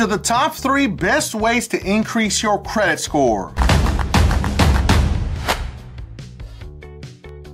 These are the top 3 best ways to increase your credit score.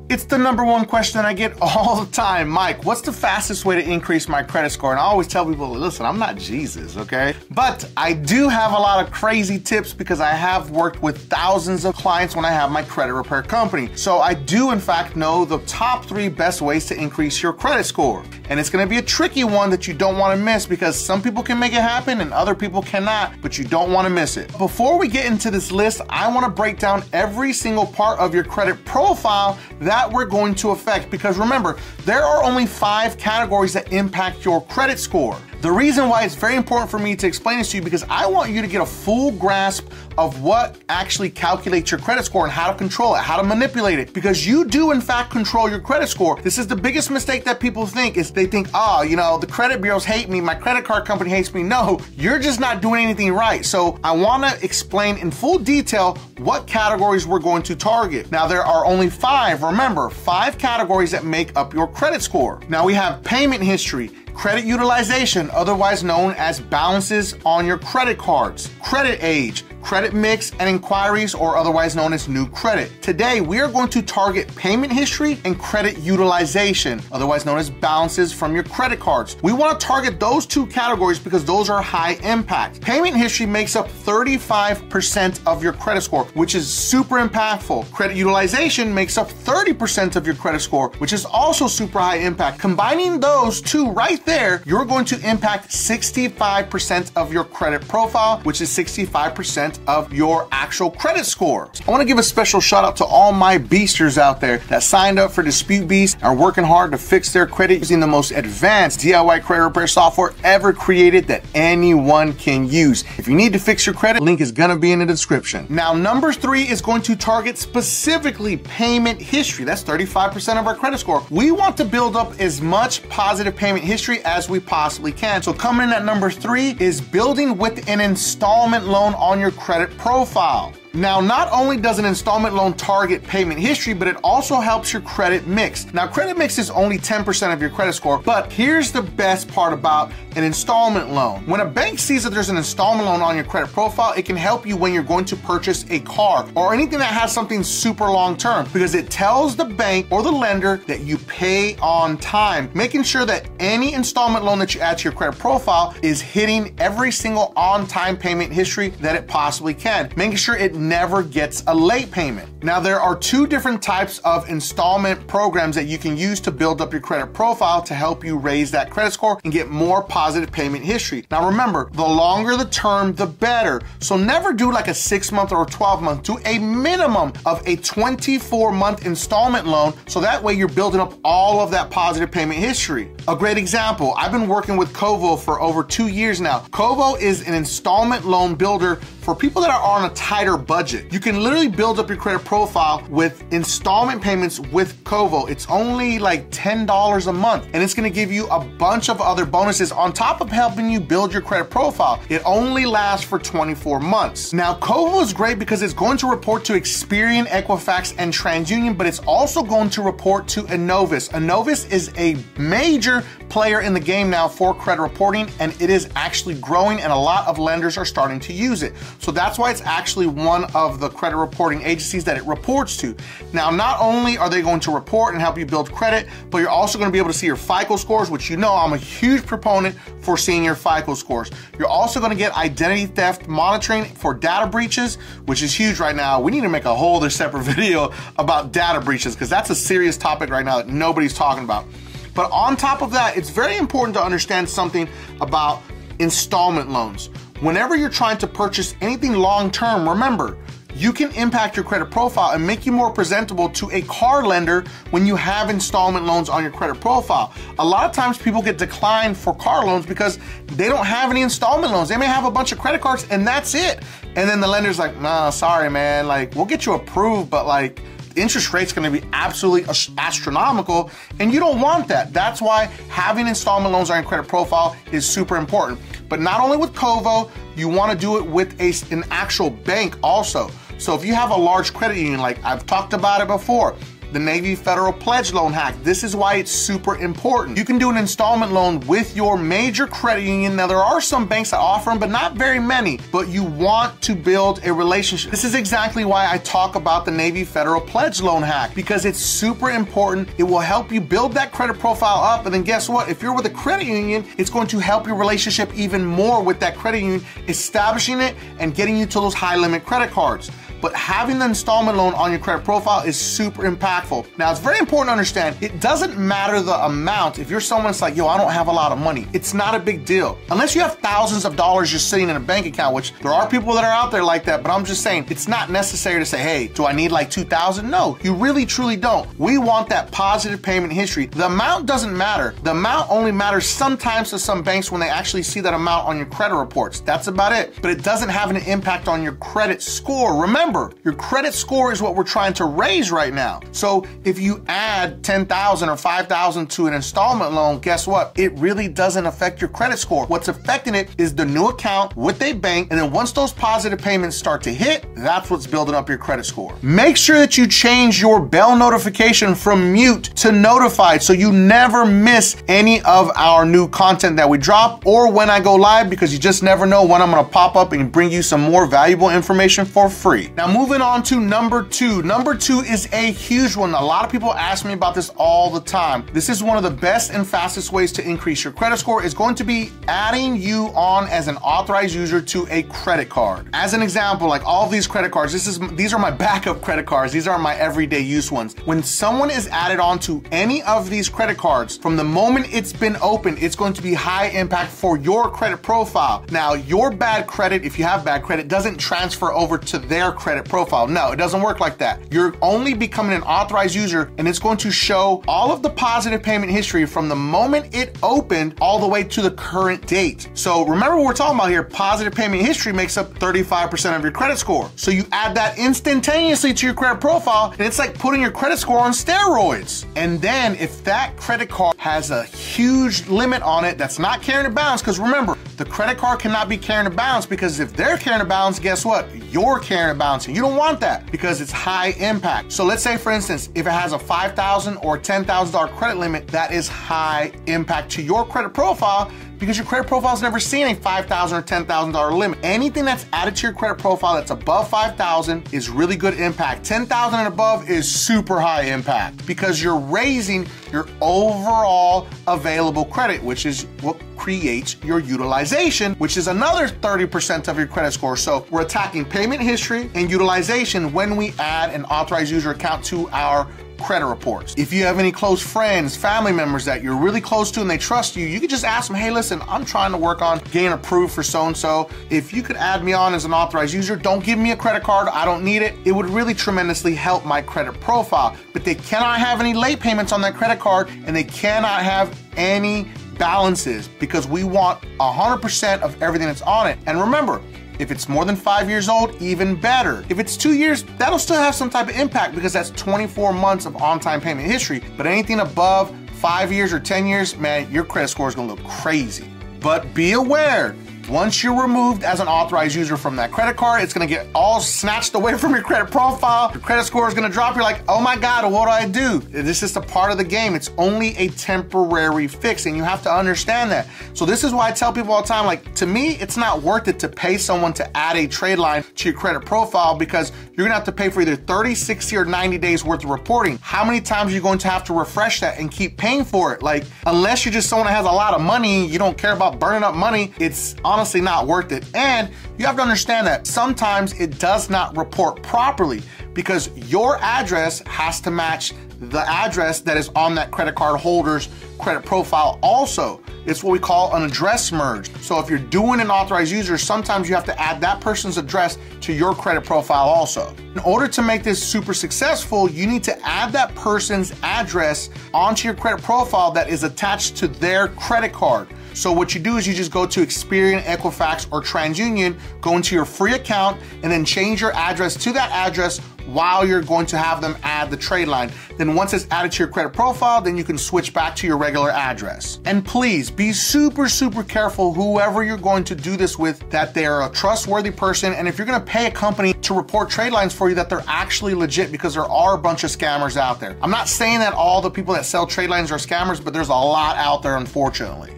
It's the #1 question that I get all the time. Mike, what's the fastest way to increase my credit score? And I always tell people, listen, I'm not Jesus, okay? But I do have a lot of crazy tips because I have worked with thousands of clients when I have my credit repair company. So I do, in fact, know the top 3 best ways to increase your credit score. And it's gonna be a tricky one that you don't wanna miss because some people can make it happen and other people cannot, but you don't wanna miss it. Before we get into this list, I wanna break down every single part of your credit profile that we're going to affect, because remember, there are only 5 categories that impact your credit score. The reason why it's very important for me to explain this to you, because I want you to get a full grasp of what actually calculates your credit score and how to control it, how to manipulate it, because you do in fact control your credit score. This is the biggest mistake that people think, is they think, oh, you know, the credit bureaus hate me, my credit card company hates me. No, you're just not doing anything right. So I want to explain in full detail what categories we're going to target. Now there are only 5, remember, 5 categories that make up your credit score. Now we have payment history, credit utilization, otherwise known as balances on your credit cards, credit age, credit mix and inquiries, or otherwise known as new credit. Today, we are going to target payment history and credit utilization, otherwise known as balances from your credit cards. We want to target those 2 categories because those are high impact. Payment history makes up 35% of your credit score, which is super impactful. Credit utilization makes up 30% of your credit score, which is also super high impact. Combining those 2 right there, you're going to impact 65% of your credit profile, which is 65% of your actual credit score. I want to give a special shout out to all my beasters out there that signed up for Dispute Beast and are working hard to fix their credit using the most advanced DIY credit repair software ever created that anyone can use. If you need to fix your credit, link is going to be in the description. Now, number 3 is going to target specifically payment history. That's 35% of our credit score. We want to build up as much positive payment history as we possibly can. So coming in at number 3 is building with an installment loan on your credit profile. Now, not only does an installment loan target payment history, but it also helps your credit mix. Now, credit mix is only 10% of your credit score, but here's the best part about an installment loan. When a bank sees that there's an installment loan on your credit profile, it can help you when you're going to purchase a car or anything that has something super long term, because it tells the bank or the lender that you pay on time, making sure that any installment loan that you add to your credit profile is hitting every single on-time payment history that it possibly can, making sure it never gets a late payment. Now, there are 2 different types of installment programs that you can use to build up your credit profile to help you raise that credit score and get more positive payment history. Now remember, the longer the term, the better. So never do like a 6-month or a 12-month. Do a minimum of a 24-month installment loan, so that way you're building up all of that positive payment history. A great example, I've been working with KOVO for over 2 years now. KOVO is an installment loan builder for people that are on a tighter budget. You can literally build up your credit profile with installment payments with KOVO. It's only like $10 a month, and it's gonna give you a bunch of other bonuses on top of helping you build your credit profile. It only lasts for 24 months. Now, KOVO is great because it's going to report to Experian, Equifax, and TransUnion, but it's also going to report to Innovis. Innovis is a major player in the game now for credit reporting, and it is actually growing, and a lot of lenders are starting to use it. So that's why it's actually one of the credit reporting agencies that it reports to. Now, not only are they going to report and help you build credit, but you're also going to be able to see your FICO scores, which you know I'm a huge proponent for seeing your FICO scores. You're also going to get identity theft monitoring for data breaches, which is huge right now. We need to make a whole other separate video about data breaches, because that's a serious topic right now that nobody's talking about. But on top of that, it's very important to understand something about installment loans. Whenever you're trying to purchase anything long-term, remember, you can impact your credit profile and make you more presentable to a car lender when you have installment loans on your credit profile. A lot of times people get declined for car loans because they don't have any installment loans. They may have a bunch of credit cards and that's it. And then the lender's like, nah, sorry, man, like, we'll get you approved, but like, interest rate's gonna be absolutely astronomical, and you don't want that. That's why having installment loans on your credit profile is super important. But not only with KOVO, you wanna do it with an actual bank also. So if you have a large credit union, like I've talked about it before, the Navy Federal Pledge Loan hack. This is why it's super important. You can do an installment loan with your major credit union. Now, there are some banks that offer them, but not very many, but you want to build a relationship. This is exactly why I talk about the Navy Federal Pledge Loan hack, because it's super important. It will help you build that credit profile up, and then guess what? If you're with a credit union, it's going to help your relationship even more with that credit union, establishing it and getting you to those high limit credit cards. But having the installment loan on your credit profile is super impactful. Now, it's very important to understand, it doesn't matter the amount. If you're someone that's like, yo, I don't have a lot of money, it's not a big deal. Unless you have thousands of dollars just sitting in a bank account, which there are people that are out there like that, but I'm just saying, it's not necessary to say, hey, do I need like 2,000? No, you really, truly don't. We want that positive payment history. The amount doesn't matter. The amount only matters sometimes to some banks when they actually see that amount on your credit reports. That's about it. But it doesn't have an impact on your credit score. Remember, your credit score is what we're trying to raise right now. So if you add 10,000 or 5,000 to an installment loan, guess what? It really doesn't affect your credit score. What's affecting it is the new account with a bank, and then once those positive payments start to hit, that's what's building up your credit score. Make sure that you change your bell notification from mute to notified so you never miss any of our new content that we drop or when I go live, because you just never know when I'm gonna pop up and bring you some more valuable information for free. Now, moving on to number two. Number two is a huge one. A lot of people ask me about this all the time. This is one of the best and fastest ways to increase your credit score, is going to be adding you on as an authorized user to a credit card. As an example, like all of these credit cards, these are my backup credit cards. These are my everyday use ones. When someone is added on to any of these credit cards, from the moment it's been opened, it's going to be high impact for your credit profile. Now, your bad credit, if you have bad credit, doesn't transfer over to their credit profile. No, it doesn't work like that. You're only becoming an authorized user, and it's going to show all of the positive payment history from the moment it opened all the way to the current date. So remember what we're talking about here. Positive payment history makes up 35% of your credit score. So you add that instantaneously to your credit profile, and it's like putting your credit score on steroids. And then if that credit card has a huge limit on it that's not carrying a balance, because remember, the credit card cannot be carrying a balance, because if they're carrying a balance, guess what? You're carrying a balance, and you don't want that because it's high impact. So let's say, for instance, if it has a $5,000 or $10,000 credit limit, that is high impact to your credit profile, because your credit profile has never seen a $5,000 or $10,000 limit. Anything that's added to your credit profile that's above $5,000 is really good impact. $10,000 and above is super high impact, because you're raising your overall available credit, which is what creates your utilization, which is another 30% of your credit score. So we're attacking payment history and utilization when we add an authorized user account to our credit reports. If you have any close friends, family members that you're really close to and they trust you, you can just ask them, hey, listen, I'm trying to work on getting approved for so-and-so. If you could add me on as an authorized user, don't give me a credit card, I don't need it. It would really tremendously help my credit profile. But they cannot have any late payments on that credit card, and they cannot have any balances, because we want 100% of everything that's on it. And remember, if it's more than 5 years old, even better. If it's 2 years, that'll still have some type of impact, because that's 24 months of on-time payment history. But anything above 5 years or 10 years, man, your credit score is gonna look crazy. But be aware, once you're removed as an authorized user from that credit card, it's gonna get all snatched away from your credit profile. Your credit score is gonna drop. You're like, oh my God, what do I do? This is just a part of the game. It's only a temporary fix, and you have to understand that. So this is why I tell people all the time, like, to me, it's not worth it to pay someone to add a trade line to your credit profile, because you're gonna have to pay for either 30, 60, or 90 days worth of reporting. How many times are you going to have to refresh that and keep paying for it? Like, unless you're just someone that has a lot of money, you don't care about burning up money, it's honestly not worth it. And you have to understand that sometimes it does not report properly, because your address has to match the address that is on that credit card holder's credit profile also. It's what we call an address merge. So if you're doing an authorized user, sometimes you have to add that person's address to your credit profile also. In order to make this super successful, you need to add that person's address onto your credit profile that is attached to their credit card. So what you do is you just go to Experian, Equifax, or TransUnion, go into your free account, and then change your address to that address while you're going to have them add the trade line. Then once it's added to your credit profile, then you can switch back to your regular address. And please be super, super careful, whoever you're going to do this with, that they're a trustworthy person. And if you're gonna pay a company to report trade lines for you, that they're actually legit, because there are a bunch of scammers out there. I'm not saying that all the people that sell trade lines are scammers, but there's a lot out there, unfortunately.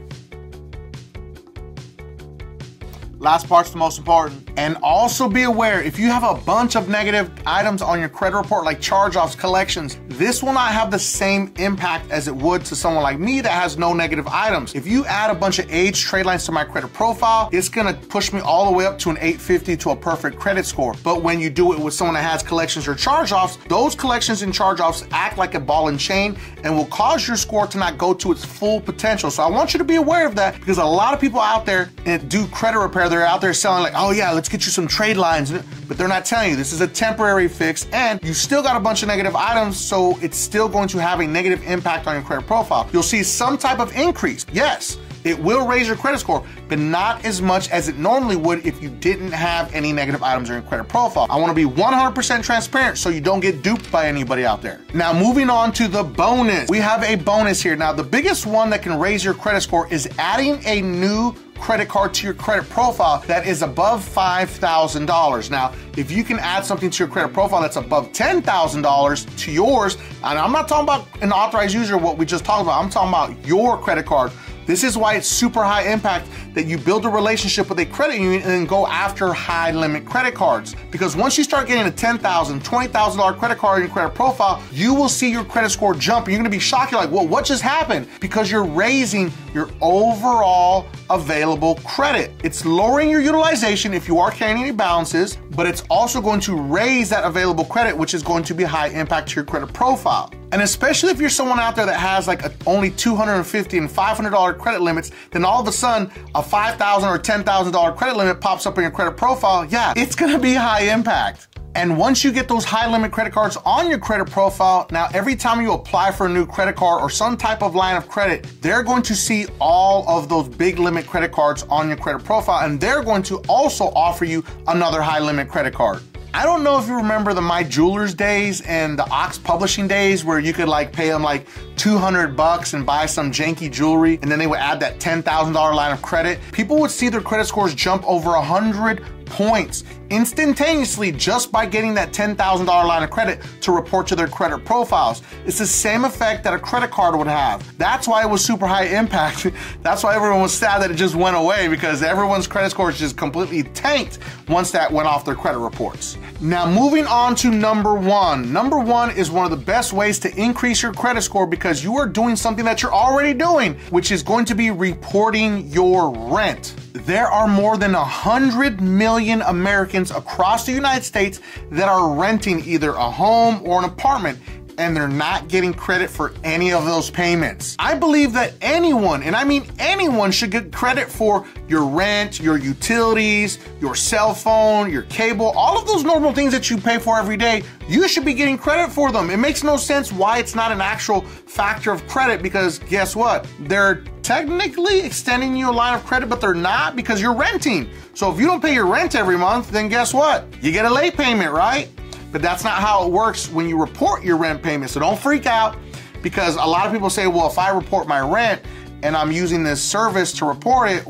Last part's the most important. And also be aware, if you have a bunch of negative items on your credit report, like charge-offs, collections, this will not have the same impact as it would to someone like me that has no negative items. If you add a bunch of aged trade lines to my credit profile, it's gonna push me all the way up to an 850 to a perfect credit score. But when you do it with someone that has collections or charge-offs, those collections and charge-offs act like a ball and chain and will cause your score to not go to its full potential. So I want you to be aware of that, because a lot of people out there that do credit repair, they're out there selling like, oh yeah, let's get you some trade lines, but they're not telling you this is a temporary fix and you still got a bunch of negative items, so it's still going to have a negative impact on your credit profile. You'll see some type of increase. Yes, it will raise your credit score, but not as much as it normally would if you didn't have any negative items in your credit profile. I want to be 100% transparent so you don't get duped by anybody out there. Now, moving on to the bonus. We have a bonus here. Now, the biggest one that can raise your credit score is adding a new credit card to your credit profile that is above $5,000. Now, if you can add something to your credit profile that's above $10,000 to yours, and I'm not talking about an authorized user, what we just talked about, I'm talking about your credit card. This is why it's super high impact that you build a relationship with a credit union and then go after high limit credit cards. Because once you start getting a $10,000, $20,000 credit card in your credit profile, you will see your credit score jump and you're gonna be shocked. You're like, well, what just happened? Because you're raising your overall available credit. It's lowering your utilization if you are carrying any balances, but it's also going to raise that available credit, which is going to be high impact to your credit profile. And especially if you're someone out there that has like only $250 and $500 credit limits, then all of a sudden a $5,000 or $10,000 credit limit pops up in your credit profile. Yeah, it's gonna be high impact. And once you get those high limit credit cards on your credit profile, now every time you apply for a new credit card or some type of line of credit, they're going to see all of those big limit credit cards on your credit profile, and they're going to also offer you another high limit credit card. I don't know if you remember the My Jewelers days and the Ox Publishing days where you could like pay them like $200 and buy some janky jewelry, and then they would add that $10,000 line of credit. People would see their credit scores jump over 100 points instantaneously just by getting that $10,000 line of credit to report to their credit profiles. It's the same effect that a credit card would have. That's why it was super high impact. That's why everyone was sad that it just went away, because everyone's credit scores just completely tanked once that went off their credit reports. Now, moving on to number one. Number one is one of the best ways to increase your credit score, because you are doing something that you're already doing, which is going to be reporting your rent. There are more than 100 million Americans across the United States that are renting either a home or an apartment, and they're not getting credit for any of those payments. I believe that anyone, and I mean anyone, should get credit for your rent, your utilities, your cell phone, your cable, all of those normal things that you pay for every day. You should be getting credit for them. It makes no sense why it's not an actual factor of credit, because guess what? They're technically extending you a line of credit, but they're not, because you're renting. So if you don't pay your rent every month, then guess what? You get a late payment, right? But that's not how it works when you report your rent payment. So don't freak out, because a lot of people say, well, if I report my rent and I'm using this service to report it,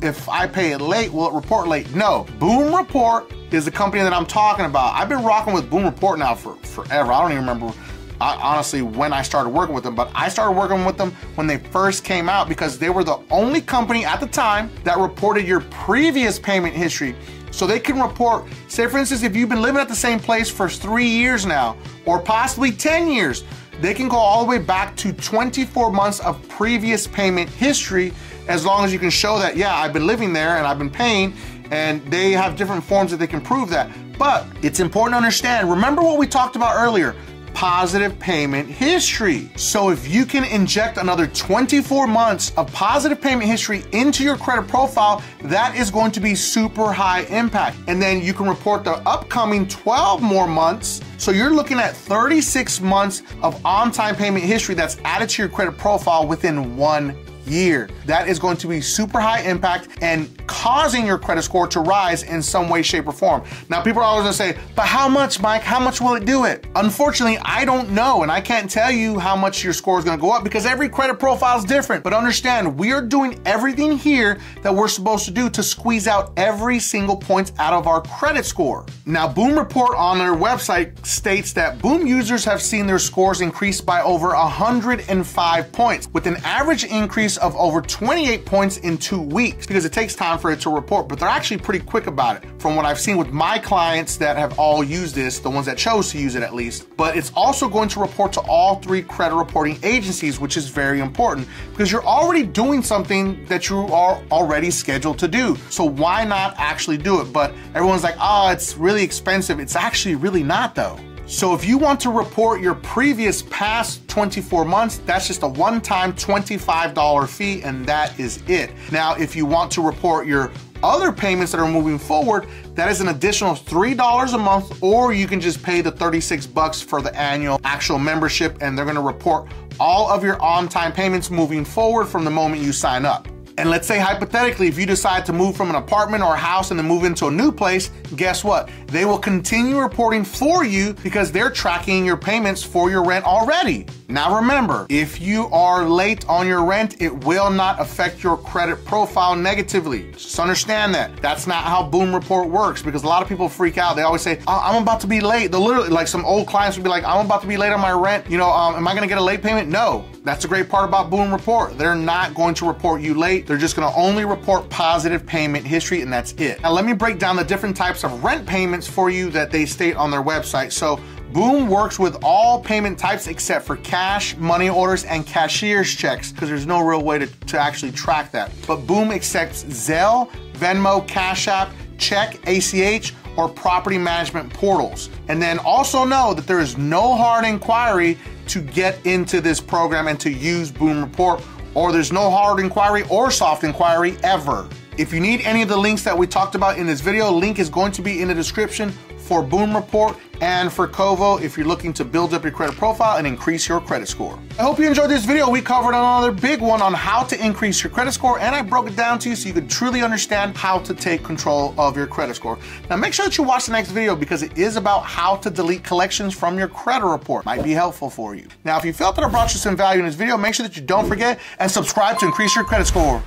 if I pay it late, will it report late? No. Boom Report is the company that I'm talking about. I've been rocking with Boom Report now for forever. I don't even remember honestly when I started working with them, but I started working with them when they first came out, because they were the only company at the time that reported your previous payment history. So they can report, say for instance, if you've been living at the same place for 3 years now, or possibly 10 years, they can go all the way back to 24 months of previous payment history, as long as you can show that, yeah, I've been living there and I've been paying, and they have different forms that they can prove that. But it's important to understand, remember what we talked about earlier, positive payment history. So if you can inject another 24 months of positive payment history into your credit profile, that is going to be super high impact. And then you can report the upcoming 12 more months. So you're looking at 36 months of on-time payment history that's added to your credit profile within 1 year. year. That is going to be super high impact and causing your credit score to rise in some way, shape, or form. Now, people are always gonna say, but how much, Mike? How much will it do it? Unfortunately, I don't know, and I can't tell you how much your score is gonna go up because every credit profile is different. But understand, we are doing everything here that we're supposed to do to squeeze out every single point out of our credit score. Now, Boom Report on their website states that Boom users have seen their scores increase by over 105 points, with an average increase of over 28 points in 2 weeks, because it takes time for it to report, but they're actually pretty quick about it from what I've seen with my clients that have all used this, the ones that chose to use it at least. But it's also going to report to all 3 credit reporting agencies, which is very important because you're already doing something that you are already scheduled to do. So why not actually do it? But everyone's like, oh, it's really expensive. It's actually really not though. So if you want to report your previous past 24 months, that's just a one-time $25 fee, and that is it. Now, if you want to report your other payments that are moving forward, that is an additional $3 a month, or you can just pay the 36 bucks for the annual actual membership, and they're gonna report all of your on-time payments moving forward from the moment you sign up. And let's say hypothetically, if you decide to move from an apartment or a house and then move into a new place, guess what? They will continue reporting for you because they're tracking your payments for your rent already. Now remember, if you are late on your rent, it will not affect your credit profile negatively. Just understand that. That's not how Boom Report works, because a lot of people freak out. They always say, oh, I'm about to be late. They'll literally, like some old clients would be like, I'm about to be late on my rent. You know, am I gonna get a late payment? No. That's the great part about Boom Report. They're not going to report you late. They're just gonna only report positive payment history, and that's it. Now let me break down the different types of rent payments for you that they state on their website. So Boom works with all payment types except for cash, money orders, and cashier's checks, because there's no real way to actually track that. But Boom accepts Zelle, Venmo, Cash App, check, ACH, or property management portals. And then also know that there is no hard inquiry to get into this program and to use Boom Report, or there's no hard inquiry or soft inquiry ever. If you need any of the links that we talked about in this video, link is going to be in the description for Boom Report and for KOVO if you're looking to build up your credit profile and increase your credit score. I hope you enjoyed this video. We covered another big one on how to increase your credit score, and I broke it down to you so you could truly understand how to take control of your credit score. Now make sure that you watch the next video because it is about how to delete collections from your credit report. Might be helpful for you. Now if you felt that I brought you some value in this video, make sure that you don't forget and subscribe to increase your credit score.